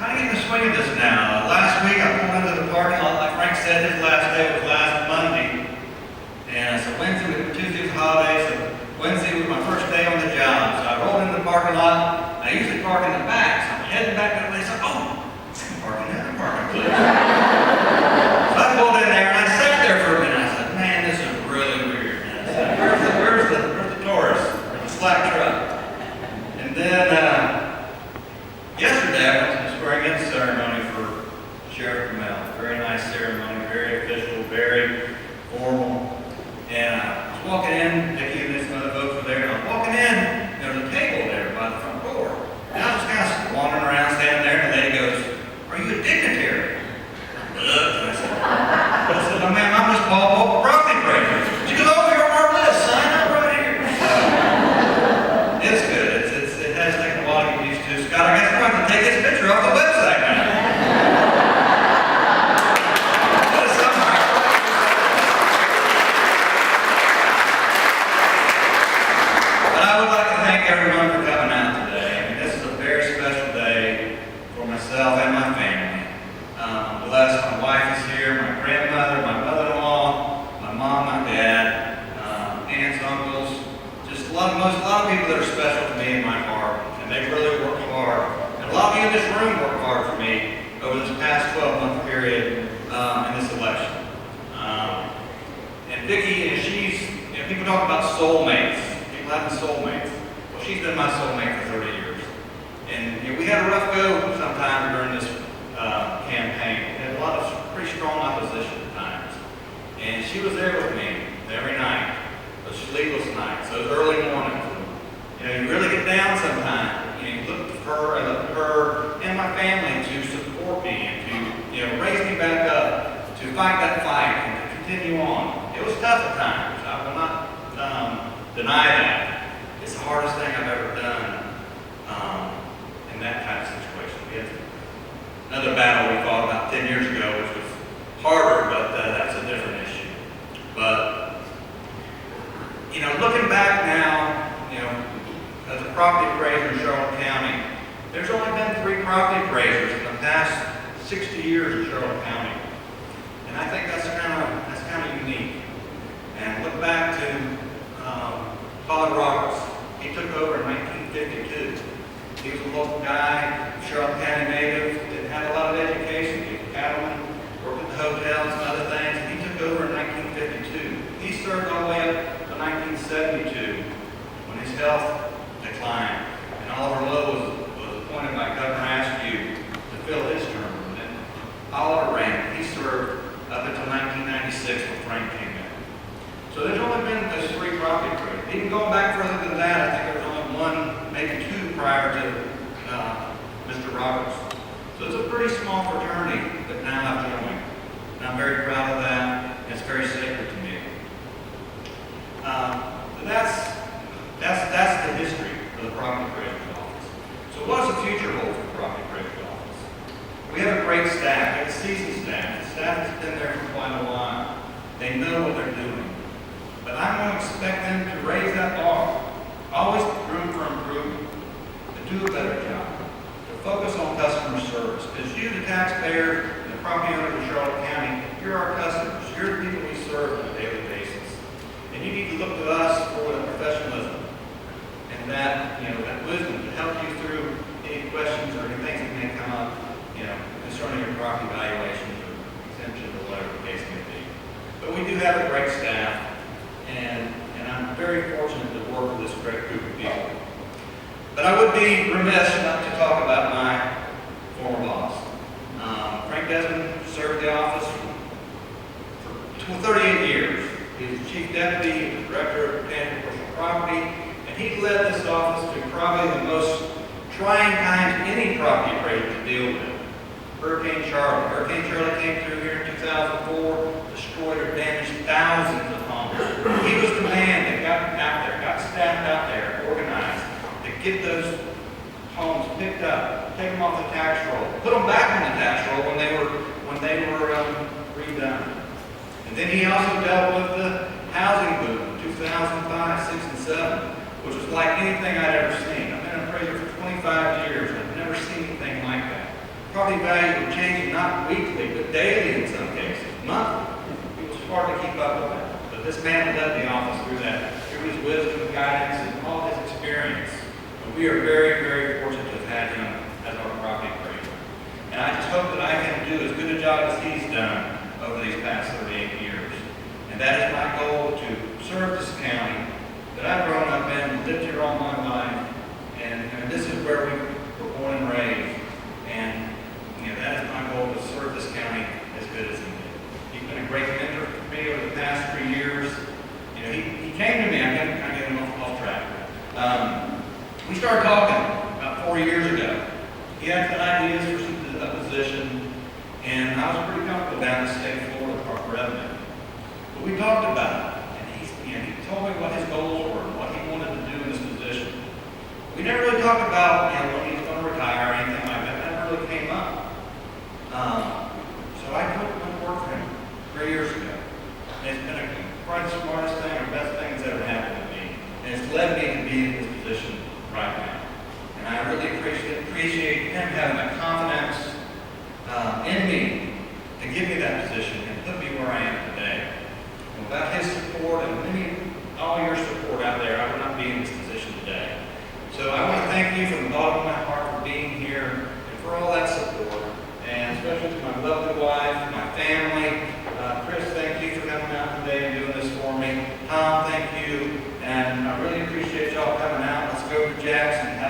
kind of getting the swing of this now. Last week I pulled into the parking lot, like Frank said, his last day was last Monday. And so Tuesday was holiday, so Wednesday was my first day on the job. So I rolled into the parking lot. I usually park in the back, so I'm heading back to the place. Oh, parking in the parking place. So I pulled in there and I sat there for a minute. I said, man, this is really weird. And I said, where's the Taurus, or the slack truck? And then yesterday I went to the swearing-in ceremony for Sheriff Mel. Very nice ceremony, very official, very formal. And I was walking in, Vicki and some other folks were there, and I was walking in, and there was a table there by the front door. And I was kind of wandering around, standing there, and the lady goes, "Are you a dignitary?" And I said, "No ma'am, I'm just Paul Polk, property appraiser." She goes, "Oh, you're on our list, sign up right here." So, it's good. It has taken a while to get used to. Scott, I guess I'm going to take this picture off the website now. I would like to thank everyone for coming out today. I mean, this is a very special day for myself and my family. I'm blessed. My wife is here, my grandmother, my mother-in-law, my mom, my dad, aunts, uncles, just a lot of people that are special to me in my heart, and they've really worked hard. And a lot of you in this room worked hard for me over this past 12-month period in this election. And Vicki, people talk about soulmates. Having soulmates. Well, she's been my soulmate for 30 years. And we had a rough go sometime during this campaign. We had a lot of pretty strong opposition at times. And she was there with me every night. Those sleepless nights, those early mornings. You really get down sometimes. You look to her, I look to her and my family to support me and to raise me back up, to fight that fight and to continue on. It was tough at times. I will not deny that. It's the hardest thing I've ever done in that kind of situation. We had another battle we fought about 10 years ago, which was harder, but that's a different issue. But, looking back now, as a property appraiser in Charlotte County, there's only been 3 property appraisers in the past 60 years in Charlotte County. And I think that's kind of unique. And look back to Todd Roberts. He took over in 1952. He was a local guy, Charlotte County native, didn't have a lot of education. He was a cattleman, worked at the hotels and other things. And he took over in 1952. He served all the way up to 1972 when his health declined. And Oliver Lowe was appointed by Governor Askew to fill his term. And then Oliver ran. He served up until 1996 when Frank came in. So there's only been those 3 property appraisers. Even going back further than that, I think there was only 1, maybe 2 prior to Mr. Roberts. So it's a pretty small fraternity that now I've joined. And I'm very proud of that. It's very sacred to me. But that's the history of the property appraiser's office. So what does the future hold for the property appraiser's office? We have a great staff. We have a seasoned staff. The staff has been there for quite a while. They know what they're doing. But I'm going to expect them to raise that bar. Always room for improvement. To do a better job. To focus on customer service. Because you, the taxpayer, and the property owners in Charlotte County, you're our customers. You're the people we serve on a daily basis. And you need to look to us for the professionalism and that wisdom to help you through any questions or any things that may come up, concerning your property valuations or exemptions or whatever the case may be. But we do have a great staff. And I'm very fortunate to work with this great group of people. But I would be remiss not to talk about my former boss. Frank Desmond served the office for 38 years. He was the chief deputy, he was the director of tangible personal property, and he led this office through probably the most trying times any property appraiser could deal with. Hurricane Charlotte. Hurricane Charlotte came through here in 2004, destroyed or damaged thousands of homes. He was the man that got out there, got staff out there, organized, to get those homes picked up, take them off the tax roll, put them back on the tax roll when they were redone. And then he also dealt with the housing boom in 2005, 6, and 7, which was like anything I'd ever seen. I've been an appraiser for 25 years, and I've never seen anything like that. property values were changing not weekly, but daily in some cases, monthly. It was hard to keep up with that. But this man led the office through that, through his wisdom, guidance, and all his experience. And we are very, very fortunate to have had him as our property appraiser. And I just hope that I can do as good a job as he's done over these past 38 years. And that is my goal, to serve this county that I've grown up in, lived here all my life, and this is where we were born and raised. And that is my goal, to serve this county as good as he did. He's been a great mentor for me over the past 3 years. He came to me, I'm getting off track. We started talking about 4 years ago. He had some ideas for a position, and I was pretty comfortable down in the state of Florida Department of Revenue. But we talked about it, and he told me what his goals were and what he wanted to do in this position. We never really talked about when he was going to retire or anything like that. That never really came up. So I went to work for him 3 years ago. And it's been probably the smartest thing or best thing that's ever happened to me. And it's led me to be in this position right now. And I really appreciate him having the confidence in me to give me that position and put me where I am today. And without his support and all your support out there, I would not be in this position today. So I want to thank you from the bottom of my heart for being here and for all that support. And especially to my lovely wife, my family. Chris, thank you for coming out today and doing this for me. Tom, thank you. And I really appreciate y'all coming out. Let's go to Jackson.